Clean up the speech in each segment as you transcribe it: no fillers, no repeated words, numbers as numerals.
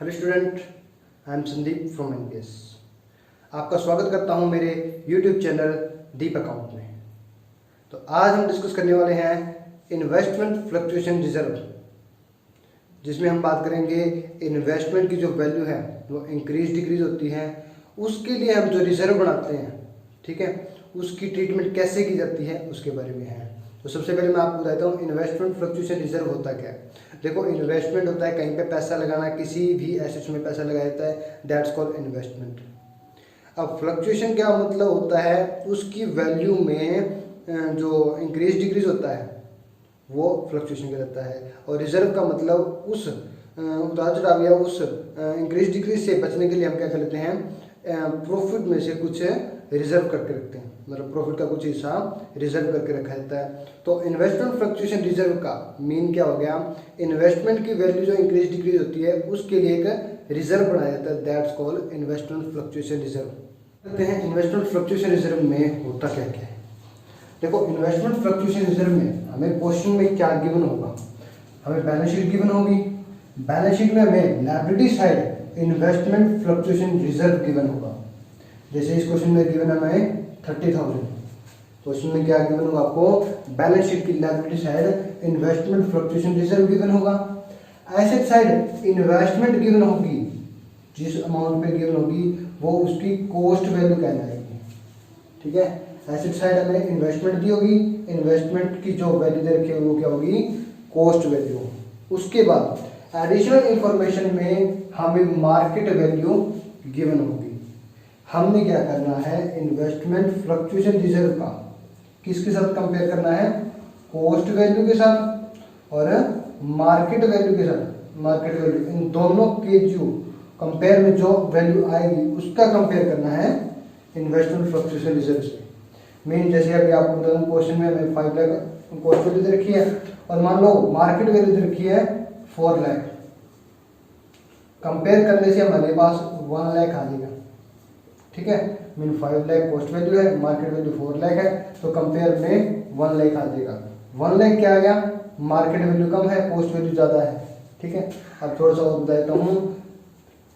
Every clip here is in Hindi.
Hello student, I am Sandeep from NPS. आपका स्वागत करता हूं मेरे यूट्यूब चैनल दीप अकाउंट में। तो आज हम डिस्कस करने वाले हैं इन्वेस्टमेंट फ्लक्चुएशन रिजर्व, जिसमें हम बात करेंगे इन्वेस्टमेंट की जो वैल्यू है वो इंक्रीज डिक्रीज होती है, उसके लिए हम जो रिजर्व बनाते हैं, ठीक है, उसकी ट्रीटमेंट कैसे की जाती है उसके बारे में है। तो सबसे पहले मैं आपको बताता हूँ इन्वेस्टमेंट फ्लक्चुएशन रिजर्व होता क्या है। देखो, इन्वेस्टमेंट होता है कहीं पे पैसा लगाना, किसी भी एसेट्स में पैसा लगाया जाता है, दैट्स कॉल्ड इन्वेस्टमेंट। अब फ्लक्चुएशन क्या मतलब होता है, उसकी वैल्यू में जो इंक्रीज डिक्रीज होता है वो फ्लक्चुएशन कहलाता है। और रिजर्व का मतलब उस उतार चढ़ाव या उस इंक्रीज डिक्रीज से बचने के लिए हम क्या कर लेते हैं, प्रॉफिट में से कुछ रिजर्व करके रखते हैं, मतलब प्रॉफिट का कुछ हिस्सा रिजर्व करके रखा जाता है। तो इन्वेस्टमेंट फ्लक्चुएशन रिजर्व का मीन क्या हो गया, इन्वेस्टमेंट की वैल्यू जो इंक्रीज डिक्रीज होती है उसके लिए एक रिजर्व बनाया जाता है, that's called investment fluctuation reserve. कहते हैं इन्वेस्टमेंट फ्लक्चुएशन रिजर्व में होता क्या क्या है। देखो, इन्वेस्टमेंट फ्लक्चुएशन रिजर्व में हमें क्वेश्चन में क्या गिवन होगा, हमें बैलेंस शीट गिवन होगी, बैलेंस शीट में हमें liability side investment fluctuation reserve given होगा। जैसे इस क्वेश्चन में गिवन है हमें 30,000, क्वेश्चन में क्या गिवन होगा आपको, बैलेंस शीट की liability side investment fluctuation reserve given होगा। एसेट साइड इन्वेस्टमेंट गिवन होगी, जिस अमाउंट पे गिवन होगी वो उसकी कॉस्ट वैल्यू कहलाएगी, ठीक है। एसेट साइड हमें इन्वेस्टमेंट दी होगी, इन्वेस्टमेंट की जो वैल्यू दे रखी होगी वो क्या होगी, कॉस्ट वैल्यू। उसके बाद एडिशनल इंफॉर्मेशन में हमें मार्केट वैल्यू गिवन होगी। हमने क्या करना है, इन्वेस्टमेंट फ्लक्चुएशन रिजर्व का किसके साथ कंपेयर करना है, कॉस्ट वैल्यू के साथ और मार्केट वैल्यू के साथ। मार्केट वैल्यू, इन दोनों के जो कंपेयर में जो वैल्यू आएगी उसका कंपेयर करना है इन्वेस्टमेंट फ्लक्चुएशन रिजर्व से। मीन जैसे अभी आपको बता दूं, क्वेश्चन में हमें 5 लाख कॉस्ट वैल्यू दे रखी है और मान लो मार्केट वैल्यू दे रखी है 4 लाख। कंपेयर करने से हमारे पास 1 लाख आ जाएगा, ठीक है। मीन 5 लाख कॉस्ट वैल्यू है, मार्केट वैल्यू 4 लाख है, तो कंपेयर में 1 लाख आ जाएगा। 1 लाख क्या आ गया, मार्केट वैल्यू कम है, कॉस्ट वैल्यू ज़्यादा है, ठीक है। अब थोड़ा सा और बता देता हूँ,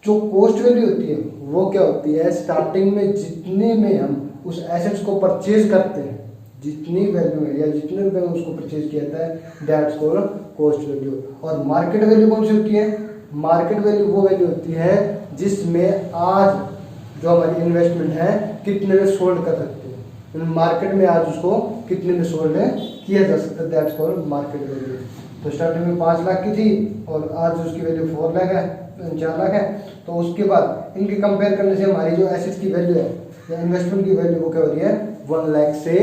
जो कॉस्ट वैल्यू होती है वो क्या होती है, स्टार्टिंग में जितने में हम उस एसेट्स को परचेज करते हैं, जितनी वैल्यू है या जितने रुपए में उसको परचेज किया जाता है, दैट्स कॉल्ड कॉस्ट वैल्यू। और मार्केट वैल्यू कौन सी होती है, मार्केट वैल्यू वो वैल्यू होती है जिसमें आज जो हमारी इन्वेस्टमेंट है कितने में सोल्ड कर सकते हैं, मार्केट में आज उसको कितने में सोल्ड किया जा सकता है, दैट्स कॉल्ड मार्केट वैल्यू। तो स्टार्टिंग में 5 लाख की थी और आज उसकी वैल्यू 4 लाख है, 4 लाख है, तो उसके बाद इनके कंपेयर करने से हमारी जो एसेट्स की वैल्यू है या इन्वेस्टमेंट की वैल्यू वो क्या हो रही है, 1 लाख से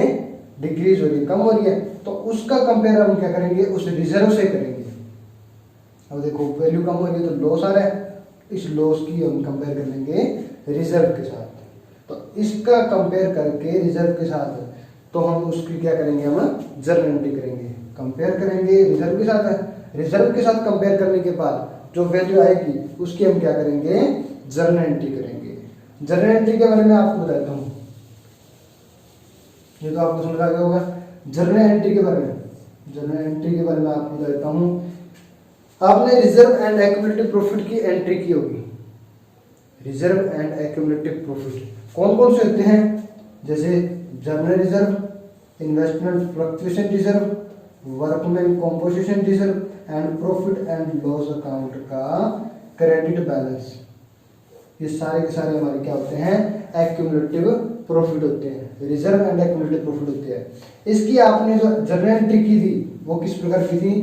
डिक्रीज हो रही है, कम हो रही है। तो उसका कंपेयर हम क्या करेंगे, उस रिजर्व से करेंगे। अब देखो, वैल्यू कम हो रही है तो लॉस आ रहा है, इस लॉस की हम कंपेयर कर लेंगे रिजर्व के साथ। तो इसका कंपेयर करके रिजर्व के साथ तो हम उसकी क्या करेंगे, हम जर्नल एंट्री करेंगे, कंपेयर करेंगे रिजर्व के साथ। रिजर्व के साथ कंपेयर करने के बाद जो वैल्यू आएगी उसकी हम क्या करेंगे, जर्नल एंट्री करेंगे। जर्नल एंट्री के बारे में आपको बताता हूँ, ये तो आपको समझ आ गया होगा। जर्नल एंट्री के बारे में, जर्नल एंट्री के बारे में आपको बताता हूँ। आपने रिजर्व एंड एक्यूमुलेटिव प्रॉफिट की एंट्री की होगी। रिजर्व एंड एक्यूमुलेटिव प्रॉफिट कौन कौन से होते हैं, जैसे journal reserve, investment fluctuation reserve, workman composition reserve and profit and loss account का क्रेडिट बैलेंस। ये सारे के सारे हमारे क्या होते हैं, एक्यूमुलेटिव प्रॉफिट होते हैं, रिजर्व एंड एक्यूमुलेटिव प्रॉफिट होते हैं। इसकी आपने जो जर्नल एंट्री की थी वो किस प्रकार की थी,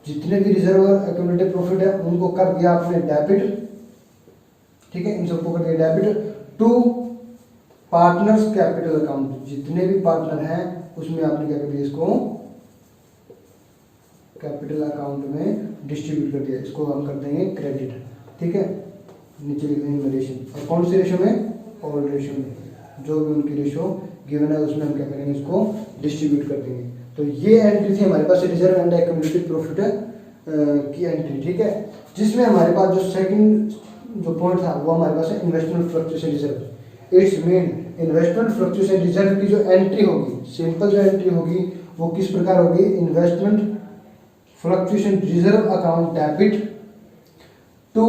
जितने भी रिजर्व और एक्यूमुलेटिव प्रॉफिट है उनको कर दिया आपने डेबिट, ठीक है, इन सबको कर दिया debit to partners capital account. जितने भी पार्टनर हैं उसमें आपने क्या कर दिया, इसको कैपिटल अकाउंट में डिस्ट्रीब्यूट कर दिया, इसको हम कर देंगे क्रेडिट, ठीक है। नीचे लिख देंगे रेशियो, और कौन सी रेशियो में, ऑल रेशियो में, जो भी उनकी रेशियो गिवन है उसमें हम क्या करेंगे, इसको डिस्ट्रीब्यूट कर देंगे। तो ये एंट्री थी हमारे पास रिजर्व एंड एक्यूमुलेटिव प्रॉफिट की एंट्री, ठीक है। जिसमें हमारे पास जो सेकंड जो पॉइंट था वो हमारे पास है investment fluctuation reserve. It's mean investment fluctuation reserve की जो एंट्री होगी, सिंपल जो एंट्री होगी वो किस प्रकार होगी, investment fluctuation reserve account debit to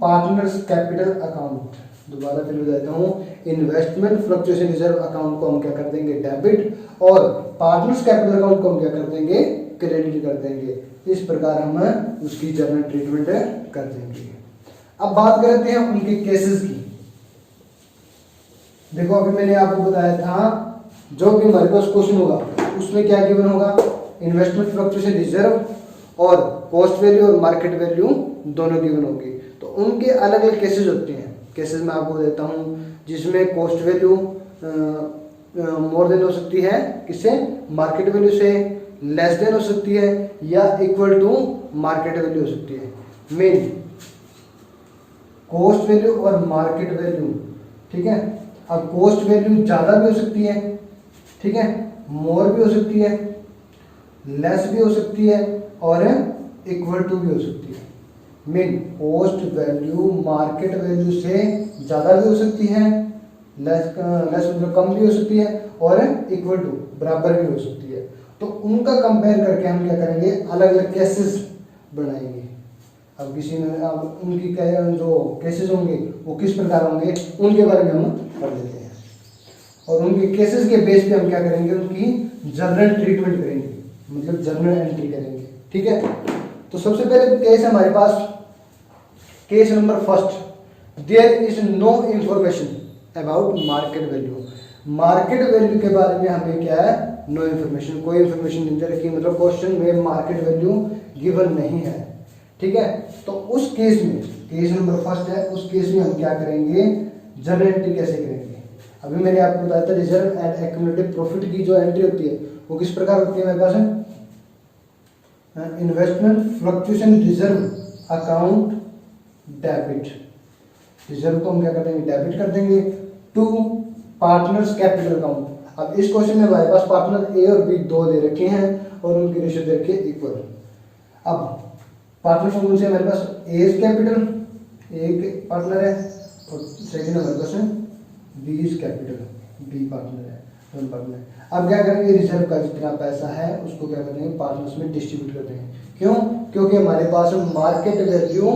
partners capital account. दोबारा फिर बताता हूँ, इन्वेस्टमेंट फ्लक्चुएशन रिजर्व अकाउंट को हम क्या कर देंगे, डेबिट, और पार्टनर्स कैपिटल अकाउंट को हम क्या कर देंगे, क्रेडिट कर देंगे। इस प्रकार हम उसकी जर्नल ट्रीटमेंट कर देंगे। अब बात करते हैं उनके केसेस की। देखो अभी मैंने आपको बताया था जो भी हमारे पास क्वेश्चन होगा उसमें क्या गिवन होगा, इन्वेस्टमेंट फ्लक्चुएशन रिजर्व और कॉस्ट वैल्यू और मार्केट वैल्यू दोनों गिवन होगी। तो उनके अलग अलग केसेस होते हैं। केसेस मैं आपको देता हूँ, जिसमें कॉस्ट वैल्यू मोर देन हो सकती है किससे, मार्केट वैल्यू से, लेस देन हो सकती है, या इक्वल टू मार्केट वैल्यू हो सकती है। मेन कॉस्ट वैल्यू और मार्केट वैल्यू, ठीक है। अब कॉस्ट वैल्यू ज़्यादा भी हो सकती है, ठीक है, मोर भी हो सकती है, लेस भी हो सकती है, और इक्वल टू भी हो सकती है। Mean cost value market value से ज़्यादा भी हो सकती है, लेस मतलब कम भी हो सकती है, और इक्वल टू बराबर भी हो सकती है। तो उनका कंपेयर करके हम क्या करेंगे, अलग अलग केसेस बनाएंगे। अब किसी में अब उनकी जो केसेस होंगे वो किस प्रकार होंगे उनके बारे में हम पढ़ लेते हैं, और उनके केसेस के बेस पे हम क्या करेंगे, उनकी जर्नल ट्रीटमेंट करेंगे, मतलब जर्नल एंट्री करेंगे, ठीक है। तो सबसे पहले केस है हमारे पास, case number first, there is no information about market value. Market value के बारे में हमें क्या है, नो इंफॉर्मेशन, कोई इंफॉर्मेशन नहीं दे रखी, मतलब क्वेश्चन में मार्केट वैल्यू गिवन नहीं है, ठीक है। तो उस केस में, केस नंबर फर्स्ट है, उस केस में हम क्या करेंगे, जर्नल एंट्री कैसे करेंगे। अभी मैंने आपको बताया था रिजर्व एंड एक्यूमुलेटेड प्रॉफिट की जो एंट्री होती है वो किस प्रकार होती है मेरे पास, investment fluctuation reserve account debit. Reserve को हम क्या कर देंगे, डेबिट कर देंगे, टू पार्टनर्स कैपिटल अकाउंट। अब इस क्वेश्चन में हमारे पास पार्टनर ए और बी दो दे रखे हैं और उनकी रेशियो दे रखी है इक्वल। अब पार्टनर कौन से हमारे पास, A is capital, A partner है, और सेकंड हमारे पास है B is capital, B partner है, वन पार्टनर है। अब क्या करेंगे, रिजर्व का जितना पैसा है उसको क्या करेंगे, पार्टनर्स में डिस्ट्रीब्यूट कर देंगे। क्यों, क्योंकि हमारे पास मार्केट वैल्यू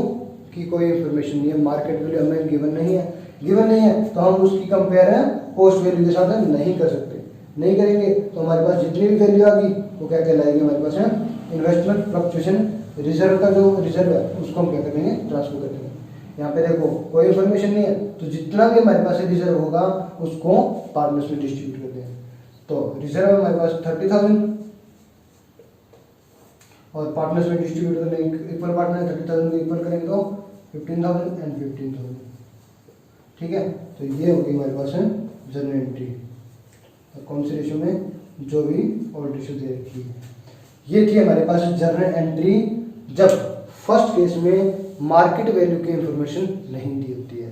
की कोई इंफॉर्मेशन नहीं है, मार्केट वैल्यू हमें गिवन नहीं है, गिवन नहीं है तो हम उसकी कंपेयर कॉस्ट वैल्यू के साथ नहीं कर सकते, नहीं करेंगे तो हमारे पास जितनी भी वैल्यू आ गई वो क्या कहलाएगी, हमारे पास है इन्वेस्टमेंट फ्लक्चुएशन रिजर्व का जो रिजर्व है उसको हम क्या करेंगे, ट्रांसफर कर देंगे। यहाँ पे देखो कोई इन्फॉर्मेशन नहीं है तो जितना भी हमारे पास रिजर्व होगा उसको पार्टनर्स में डिस्ट्रीब्यूट कर देंगे। तो रिजर्व हमारे पास 30,000 और पार्टनर्स में डिस्ट्रीब्यूट करने इक्वल पार्टनर 30,000 को इक्वल करेंगे तो 15,000 एंड 15,000, ठीक है। तो ये होगी हमारे पास है जर्नल एंट्री, और कौन से रेशियो में, जो भी और रेशियो दे रखी है। ये थी हमारे पास जर्नल एंट्री जब फर्स्ट केस में मार्केट वैल्यू की इंफॉर्मेशन नहीं दी होती है,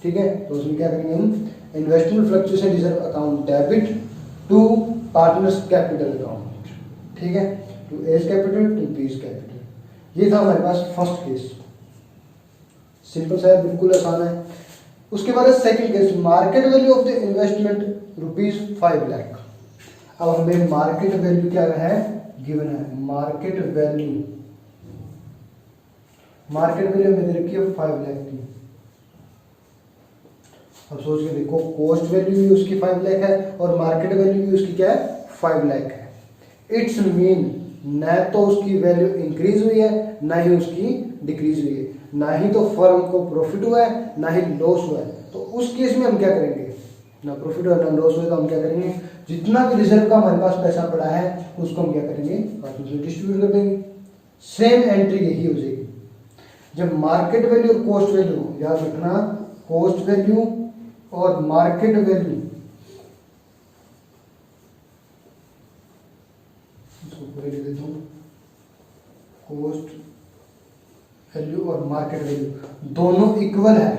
ठीक है। तो उसमें क्या करेंगे हम, investment fluctuation reserve account debit to partners capital account, ठीक है, to A's capital to B's capital. ये था हमारे पास फर्स्ट केस, सिंपल सा है, बिल्कुल आसान है। उसके बाद second case, market value of the investment ₹5 lakh. अब हमें मार्केट वैल्यू क्या है, गिवन है, मार्केट वैल्यू हमें दे रखी है 5 लाख की। अब सोच के देखो, कॉस्ट वैल्यू भी उसकी 5 लाख है और मार्केट वैल्यू भी उसकी क्या है, 5 लाख है। इट्स मीन न तो उसकी वैल्यू इंक्रीज हुई है ना ही उसकी डिक्रीज हुई है, ना ही तो फर्म को प्रॉफिट हुआ है ना ही लॉस हुआ है। तो उस केस में हम क्या करेंगे, ना प्रॉफिट हुआ ना लॉस हुआ, तो हम क्या करेंगे, जितना भी रिजर्व का हमारे पास पैसा पड़ा है उसको हम क्या करेंगे, पार्टनर्स में डिस्ट्रीब्यूट कर देंगे। सेम एंट्री यही हो जाएगी जब मार्केट वैल्यू और कॉस्ट वैल्यू, याद रखना, कॉस्ट वैल्यू और मार्केट वैल्यू, इसको पूरे लिख देता हूँ, कॉस्ट वैल्यू और मार्केट वैल्यू दोनों इक्वल है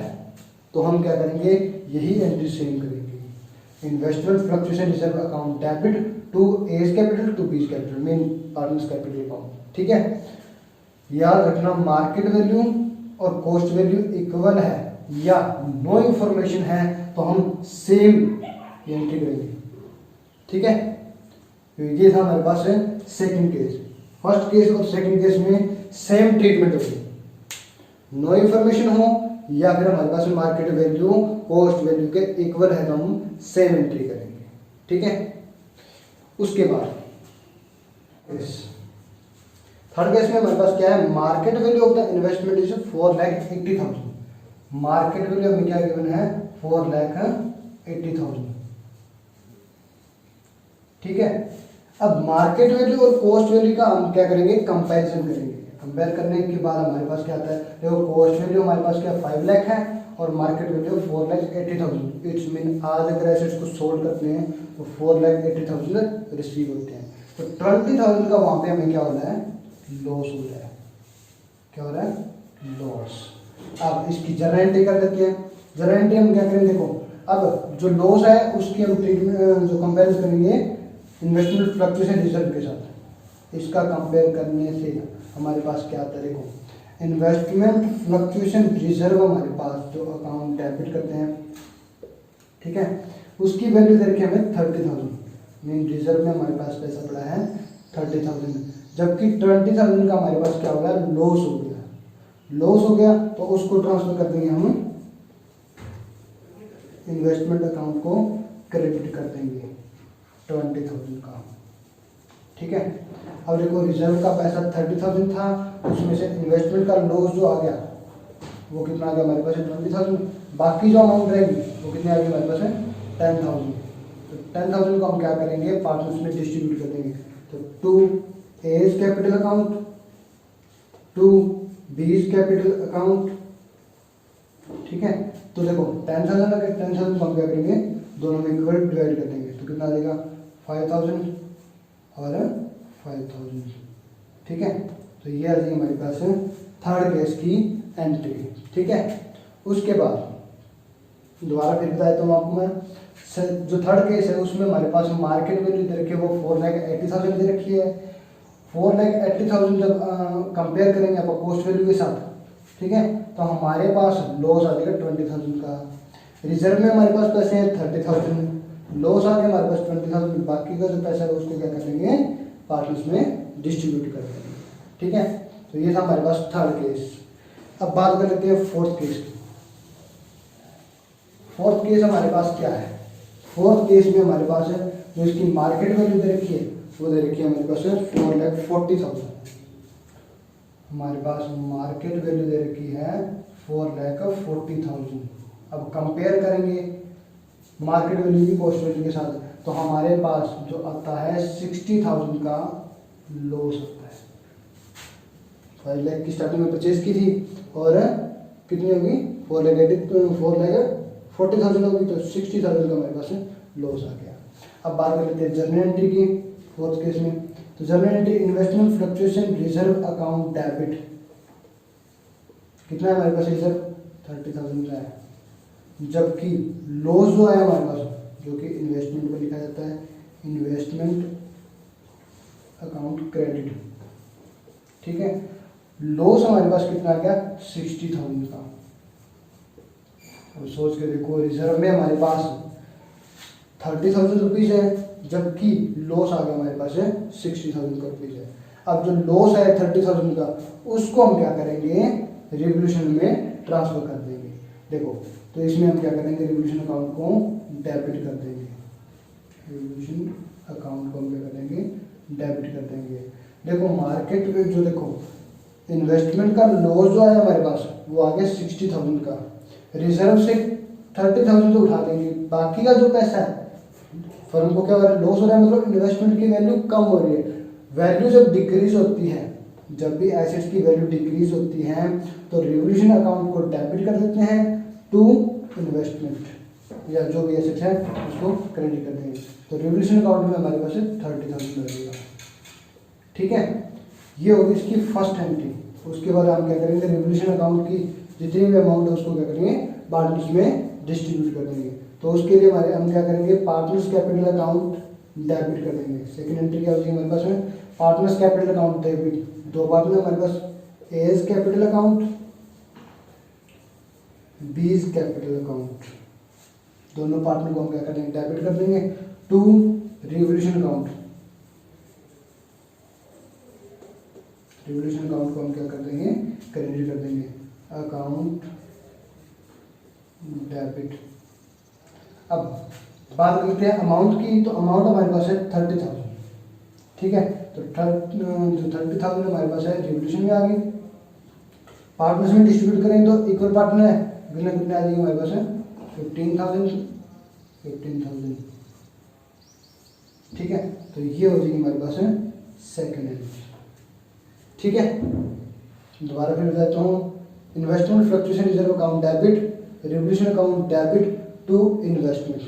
तो हम क्या करेंगे, यही एंट्री सेम करेंगे। Investment fluctuation reserve account debit to A's capital to B's capital, main partners capital account, ठीक है। याद रखना, मार्केट वैल्यू और कॉस्ट वैल्यू इक्वल है या नो इंफॉर्मेशन है तो हम सेम एंट्री करेंगे, ठीक है। तो ये था हमारे पास है सेकंड केस। फर्स्ट केस और सेकंड केस में सेम ट्रीटमेंट होगी। नो इन्फॉर्मेशन हो या फिर हमारे पास मार्केट वैल्यू कॉस्ट वैल्यू के इक्वल है तो हम सेम एंट्री करेंगे। ठीक है, उसके बाद इस थर्ड केस में हमारे पास क्या है, market value of the investment is 4,80,000। Market value हमें क्या गिवन है, 4,80,000। ठीक है, अब मार्केट वैल्यू और कॉस्ट वैल्यू का हम क्या करेंगे, कंपैरिजन करेंगे। कंपेयर करने के बाद हमारे पास क्या आता है, देखो कॉस्ट वैल्यू हमारे पास क्या 5 लाख है और मार्केट वैल्यू 4,80,000। इट्स मीन आज अगर एसेट्स को सोल्ड करते हैं तो 4,80,000 रिसीव होते हैं। तो 20,000 का वहां पे हमें क्या हो रहा है, लॉस हो रहा है। क्या हो रहा है, लॉस। अब इसकी जर्नल एंट्री कर देते हैं। जर्नल एंट्री हम क्या करेंगे, देखो अब जो लॉस है उसकी हम जो कंपेयर करेंगे इन्वेस्टमेंट फ्लक्चुएशन रिजर्व के साथ। इसका कंपेयर करने से हमारे पास क्या आता है, देखो इन्वेस्टमेंट फ्लक्चुएशन रिजर्व हमारे पास जो अकाउंट डेबिट करते हैं, ठीक है, उसकी वैल्यू दे रखी है हमें 30,000। मीन रिजर्व में हमारे पास पैसा पड़ा है 30,000, जबकि 20,000 का हमारे पास क्या हो गया, लॉस हो गया। लॉस हो गया तो उसको ट्रांसफर कर देंगे हम इन्वेस्टमेंट अकाउंट को क्रेडिट कर देंगे 20,000 का। ठीक है, अब देखो रिजर्व का पैसा 30,000 था, उसमें से इन्वेस्टमेंट का लॉस जो आ गया वो कितना आ गया हमारे पास है 20,000। बाकी जो अमाउंट रहेगी वो कितनी आ गई हमारे पास है 10,000। तो 10,000 को हम क्या करेंगे, पार्टनर्स में डिस्ट्रीब्यूट कर देंगे। तो 2 A's capital account, 2 B's capital account. ठीक है, तो देखो 10,000 अगर 10,000 को हम क्या करेंगे, दोनों में इक्वल डिवाइड कर देंगे तो कितना आ जाएगा 5,000 और 5,000। ठीक है, तो ये आ जाएगी हमारे पास थर्ड केस की एंट्री। ठीक है, उसके बाद दोबारा फिर बताया तो आपको मैं, जो थर्ड केस है उसमें हमारे पास मार्केट वैल्यू दे रखी है वो 4,80,000 दे रखी है। 4,80,000 जब कंपेयर करेंगे आप कॉस्ट वैल्यू के साथ, ठीक है, तो हमारे पास लॉस आ जाएगा 20,000 का। रिजर्व में हमारे पास पैसे हैं 30,000, लॉस आ गया हमारे पास 20,000। बाकी का जो पैसा है उसको क्या कर देंगे, पार्टनर्स में डिस्ट्रीब्यूट कर देंगे। ठीक है, तो ये था हमारे पास थर्ड केस। अब बात कर लेते हैं फोर्थ केस की। फोर्थ केस हमारे पास क्या है, फोर्थ केस में हमारे पास है जो इसकी मार्केट वैल्यू दे रखी है वो दे रखी है हमारे पास 4,40,000। हमारे पास मार्केट वैल्यू दे रखी है 4,40,000। अब कंपेयर करेंगे मार्केट वैल्यू की कॉस्ट वैल्यू के साथ, तो हमारे पास जो आता है 60,000 का लॉस आता है। 5 लाख की स्टार्टिंग में परचेज की थी और कितनी होगी 4,40,000 होगी, तो 60,000 का हमारे पास लॉस आ गया। अब बात कर लेते हैं जर्नल एंट्री की फोर्थ केस में। तो journal entry investment fluctuation reserve account debit, कितना है हमारे पास रिजर्व 30,000 का है, जबकि लॉस जो है हमारे पास जो कि इन्वेस्टमेंट में लिखा जाता है इन्वेस्टमेंट अकाउंट क्रेडिट। ठीक है, लॉस हमारे पास कितना आ गया 60,000 का। अब सोच के देखो रिजर्व में हमारे पास 30,000 रुपीज है, जबकि लॉस आ गया हमारे पास है 60,000 का रुपीज है। अब जो लॉस है 30,000 का उसको हम क्या करेंगे, रिवोल्यूशन में ट्रांसफर कर देंगे। देखो तो इसमें हम क्या करेंगे, रिवोल्यूशन अकाउंट को डेबिट कर देंगे। रिवोल्यूशन अकाउंट को हम क्या कर देंगे, डेबिट कर देंगे। देखो मार्केट में जो देखो इन्वेस्टमेंट का लॉस जो है हमारे पास वो आ गया 60,000 का। रिजर्व से 30,000 तो उठा लेंगे, बाकी का जो पैसा है फर्म को क्या हो रहा है, लॉस हो रहा है, मतलब इन्वेस्टमेंट की वैल्यू कम हो रही है। वैल्यू जब डिक्रीज होती है, जब भी एसेट्स की वैल्यू डिक्रीज होती है तो रिवोल्यूशन अकाउंट को डेबिट कर देते हैं टू इन्वेस्टमेंट, या जो भी एसेट है उसको क्रेडिट कर देंगे। तो रिवोल्यूशन अकाउंट में हमारे पास 30,000 लगेगा। ठीक है, ये होगी इसकी फर्स्ट एंट्री। उसके बाद हम क्या करेंगे, रिवोल्यूशन अकाउंट की जितनी भी अमाउंट है उसको क्या करेंगे, पार्टनर्स में डिस्ट्रीब्यूट कर देंगे। तो उसके लिए हमारे हम क्या करेंगे, पार्टनर्स कैपिटल अकाउंट डेबिट कर देंगे। सेकंड एंट्री क्या होगी हमारे पास में, पार्टनर्स कैपिटल अकाउंट डेबिट। दो पार्टनर हमारे पास as capital account, B's capital account, दोनों पार्टनर को हम क्या कर देंगे, डेबिट कर देंगे to revolution account. Revolution account को हम क्या कर देंगे, क्रेडिट कर देंगे। Account debit. अब बात करते हैं अमाउंट की, तो अमाउंट हमारे पास है 30,000, ठीक है। तो जो 30,000 हमारे पास है रिवोल्यूशन में आ गई। पार्टनर्स में डिस्ट्रीब्यूट करेंगे तो इक्वल पार्टनर है, कितने आ जाएगी हमारे पास है 15,000, ठीक है। तो ये हो जाएगी हमारे पास है सेकेंड एंट्री, ठीक है। दोबारा फिर बताता हूँ, investment fluctuation reserve account debit, revolution account debit to investment.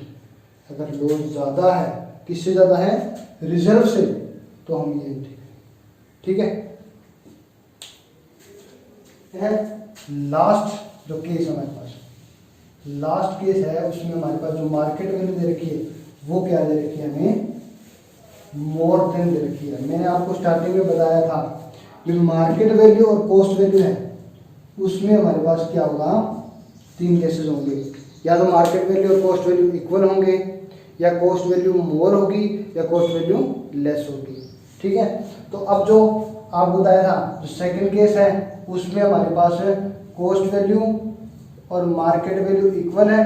अगर लॉस ज़्यादा है, किससे ज़्यादा है, रिजर्व से, तो हम ये एंट्री, ठीक है। लास्ट जो केस है हमारे पास, लास्ट केस है, उसमें हमारे पास जो मार्केट वैल्यू दे रखी है वो क्या दे रखी है, हमें मोर देन दे रखी है। मैंने आपको स्टार्टिंग में बताया था जो मार्केट वैल्यू और कॉस्ट वैल्यू है उसमें हमारे पास क्या होगा, तीन केसेस होंगे, या तो मार्केट वैल्यू और कॉस्ट वैल्यू इक्वल होंगे, या कॉस्ट वैल्यू मोर होगी, या कॉस्ट वैल्यू लेस होगी, ठीक है। तो अब जो आपको बताया था, जो सेकंड केस है उसमें हमारे पास है कॉस्ट वैल्यू और मार्केट वैल्यू इक्वल है।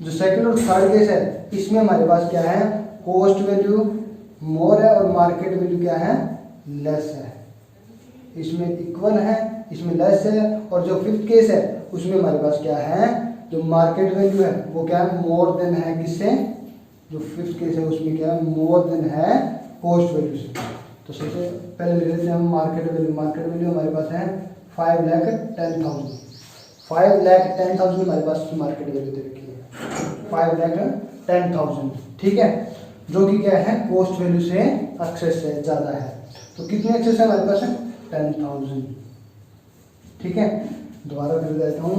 जो सेकंड और थर्ड केस है इसमें हमारे पास क्या है, कॉस्ट वैल्यू मोर है और मार्केट वैल्यू क्या है, लेस है। इसमें इक्वल है, इसमें लेस है। और जो फिफ्थ केस है उसमें हमारे पास क्या है, जो मार्केट वैल्यू है वो क्या है, मोर देन है, किससे, जो फिफ्थ केस है उसमें क्या है, मोर देन है कॉस्ट वैल्यू से। तो सबसे पहले लिख लेते हैं हम मार्केट वैल्यू। मार्केट वैल्यू हमारे पास है 5,10,000, 5,10,000 हमारे पास मार्केट वैल्यू दे रखी है, 5,10,000, ठीक है। जो कि क्या है, कॉस्ट वैल्यू से एक्सेस है, ज़्यादा है। तो कितने एक्सेस है हमारे पास है, 10,000, ठीक है। दोबारा फिर बताता हूँ,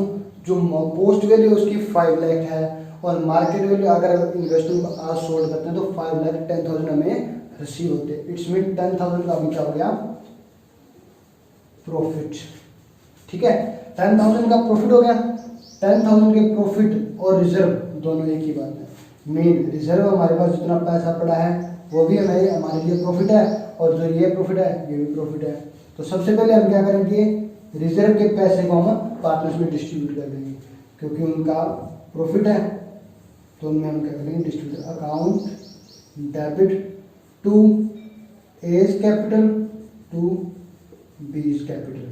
जो कॉस्ट वैल्यू उसकी 5 लाख है और मार्केट वैल्यू अगर इन्वेस्टमेंट आज सोल्ड करते हैं तो 5,10,000 हमें रिसीव होते हैं। इट्स मीन 10,000 का अभी क्या हो गया, प्रॉफिट, ठीक है। 10,000 का प्रॉफिट हो गया। 10,000 के प्रॉफिट और रिजर्व दोनों एक ही बात है। मेन रिजर्व हमारे पास जितना पैसा पड़ा है वो भी हमारे लिए प्रॉफिट है, और जो ये प्रॉफिट है ये भी प्रॉफिट है। तो सबसे पहले हम क्या करेंगे, रिजर्व के पैसे को हम पार्टनर्स में डिस्ट्रीब्यूट कर देंगे, क्योंकि उनका प्रॉफिट है, तो उनमें हम क्या करेंगे, distribute account debit to A's capital to B's capital.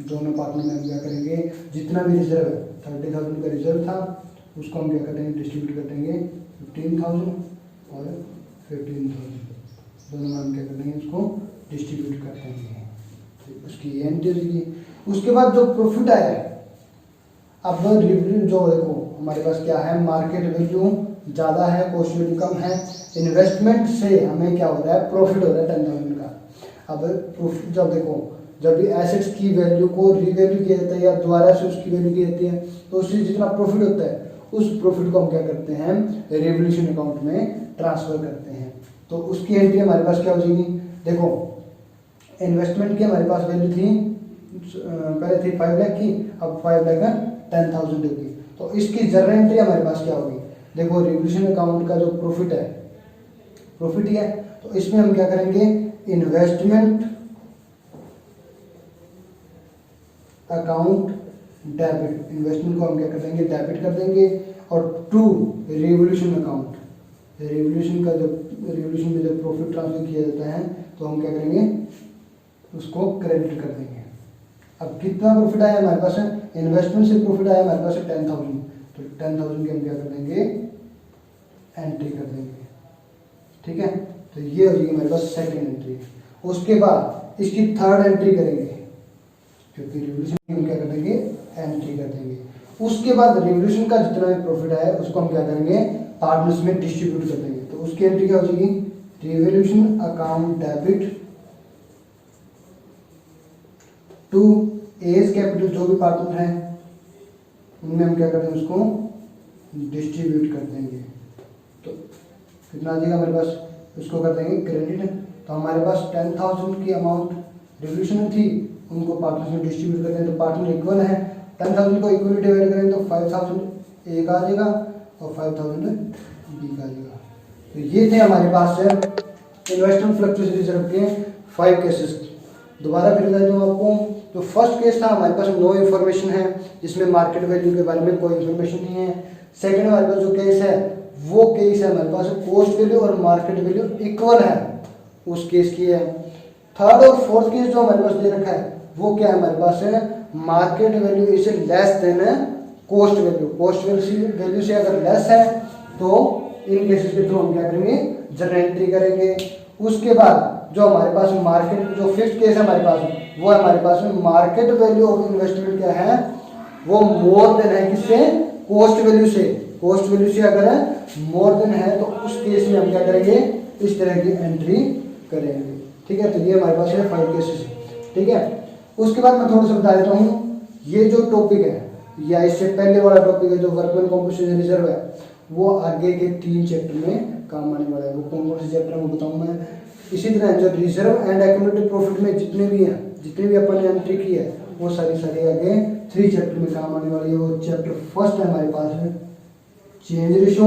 दोनों पार्टनर में हम क्या करेंगे, जितना भी रिजर्व है, 30,000 का रिजर्व था उसको हम क्या करेंगे, डिस्ट्रीब्यूट कर देंगे 15,000 और 15,000, दोनों में हम क्या करेंगे, उसको डिस्ट्रीब्यूट कर देंगे। तो उसकी एंट्री होगी। उसके बाद जो प्रॉफिट आया है, अब रिव्यू जो देखो हमारे पास क्या है, मार्केट वैल्यू ज़्यादा है, कॉस्ट वैल्यू कम है। इन्वेस्टमेंट से हमें क्या हो रहा है, प्रॉफिट हो रहा है 10,000 का। अब प्रॉफिट जब देखो, जब भी एसेट्स की वैल्यू को रीवैल्यू किया जाता है या दोबारा से उसकी वैल्यू की जाती है, तो उससे जितना प्रॉफिट होता है उस प्रॉफिट को हम क्या करते हैं, रिवोल्यूशन अकाउंट में ट्रांसफर करते हैं। तो उसकी एंट्री हमारे पास क्या हो जाएगी, देखो इन्वेस्टमेंट की हमारे पास वैल्यू थी, पहले थी 5 लाख की, अब 5,10,000 होगी। तो इसकी जर्नल एंट्री हमारे पास क्या होगी, देखो रिवोल्यूशन अकाउंट का जो प्रॉफिट है, प्रॉफिट ही है, तो इसमें हम क्या करेंगे, इन्वेस्टमेंट अकाउंट डेबिट, इन्वेस्टमेंट को हम क्या कर देंगे, डेबिट कर देंगे। और टू रिवोल्यूशन अकाउंट, रिवोल्यूशन का जब रिवोल्यूशन में जब प्रॉफिट ट्रांसफर किया जाता है तो हम क्या करेंगे, उसको क्रेडिट कर देंगे। अब कितना प्रॉफिट आया हमारे पास है, इन्वेस्टमेंट से प्रॉफिट आया हमारे पास है 10,000, तो 10,000 की हम क्या कर देंगे, एंट्री कर देंगे, ठीक है। तो ये हो जाएगी हमारे पास सेकेंड एंट्री। उसके बाद इसकी थर्ड एंट्री करेंगे, क्योंकि रिवोल्यूशन की हम क्या कर देंगे, एंट्री कर देंगे। उसके बाद रिवोल्यूशन का जितना भी प्रॉफिट है उसको हम क्या करेंगे, पार्टनर्स में डिस्ट्रीब्यूट कर देंगे। तो उसकी एंट्री क्या हो जाएगी, revolution account debit to A's capital, जो भी पार्टनर है उनमें हम क्या कर देंगे, उसको डिस्ट्रीब्यूट कर देंगे। तो कितना आ जाएगा हमारे पास, उसको कर देंगे क्रेडिट। तो हमारे पास 10,000 की अमाउंट रिवोल्यूशन में थी, उनको पार्टनर्स में डिस्ट्रीब्यूट करते हैं, तो पार्टनर इक्वल है, 10,000 को इक्वली डिवाइड करेंगे तो 5,000 एक आ जाएगा और 5,000 बी का आ जाएगा। तो ये थे हमारे पास इन्वेस्टमेंट फ्लक्चुएशन रिजर्व के 5 केसेस। दोबारा फिर बता दूँ आपको, तो फर्स्ट केस था हमारे पास नो इन्फॉर्मेशन है, जिसमें मार्केट वैल्यू के बारे में कोई इन्फॉर्मेशन नहीं है। सेकंड हमारे पास जो केस है वो केस है हमारे पास कॉस्ट वैल्यू और मार्केट वैल्यू इक्वल है, उस केस की है। थर्ड और फोर्थ केस जो हमारे पास दे रखा है वो क्या है हमारे पास है, market value is less than cost value. Cost value से अगर लेस है तो इन केसेस के थ्रू हम क्या करेंगे, जर्नल एंट्री करेंगे। उसके बाद जो हमारे पास मार्केट, जो फिफ्थ केस है हमारे पास, वो है हमारे पास में मार्केट वैल्यू ऑफ इन्वेस्टमेंट क्या है, वो मोर देन है किससे, कॉस्ट वैल्यू से। कॉस्ट वैल्यू से अगर मोर देन है तो उस केस में हम क्या करेंगे, इस तरह की एंट्री करेंगे। ठीक है, तो ये हमारे पास है 5 केसेस। ठीक है, उसके बाद मैं थोड़ा सा बता देता हूँ, ये जो टॉपिक है या इससे पहले वाला टॉपिक है जो वर्कमैन कॉम्पोजिशन रिजर्व है, वो आगे के 3 चैप्टर में काम आने वाला है। वो कौन कौन से चैप्टर में बताऊँ मैं। इसी तरह जो रिजर्व एंड एक्यूमुलेटेड प्रॉफिट में जितने भी हैं, जितने भी अपन ने एंट्री की है, वो सारी आगे 3 चैप्टर में काम आने वाली है। वो चैप्टर फर्स्ट है हमारे पास है चेंज रेशो।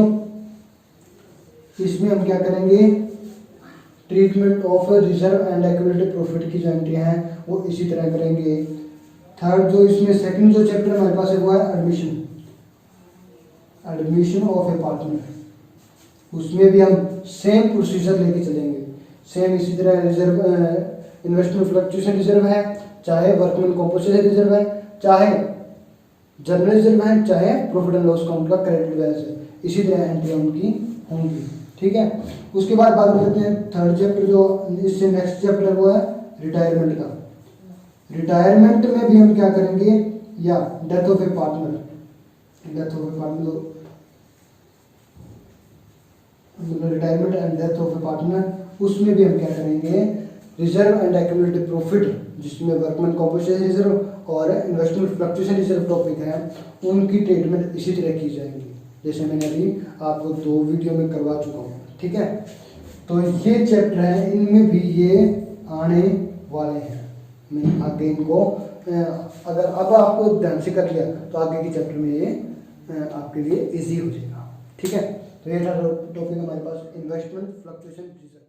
इसमें हम क्या करेंगे, treatment of reserve and accumulated profit की जो एंट्री है वो इसी तरह करेंगे। थर्ड जो इसमें सेकंड जो चैप्टर हमारे पास है वो है admission, admission of A partner. उसमें भी हम सेम प्रोसीजर लेके चलेंगे, सेम इसी तरह रिजर्व इन्वेस्टमेंट फ्लक्चुएशन रिजर्व है, चाहे वर्कमैन कॉम्पोजिशन रिजर्व है, चाहे जनरल रिजर्व है, चाहे प्रॉफिट एंड लॉस अकाउंट का क्रेडिट बैलेंस है, इसी तरह एंट्री उनकी होंगी। ठीक है, उसके बाद बात करते हैं थर्ड चैप्टर, जो इससे नेक्स्ट चैप्टर वो है रिटायरमेंट का। रिटायरमेंट में भी हम क्या करेंगे, या death of A partner, death of A partner, retirement and death of A partner, उसमें भी हम क्या करेंगे, रिजर्व एंड एक्यूमुलेटेड प्रॉफिट, जिसमें वर्कमैन कॉम्पोजिशन रिजर्व और इन्वेस्टमेंट फ्लक्चुएशन रिजर्व टॉपिक है, उनकी ट्रीटमेंट इसी तरह की जाएगी जैसे मैंने अभी आपको 2 वीडियो में करवा चुका हूँ। ठीक है, तो ये चैप्टर है, इनमें भी ये आने वाले हैं। मैं आगे इनको अगर अब आपको ध्यान से कर लिया तो आगे के चैप्टर में ये आपके लिए इजी हो जाएगा। ठीक है, तो ये था टॉपिक हमारे पास इन्वेस्टमेंट फ्लक्चुएशन रिजर्व।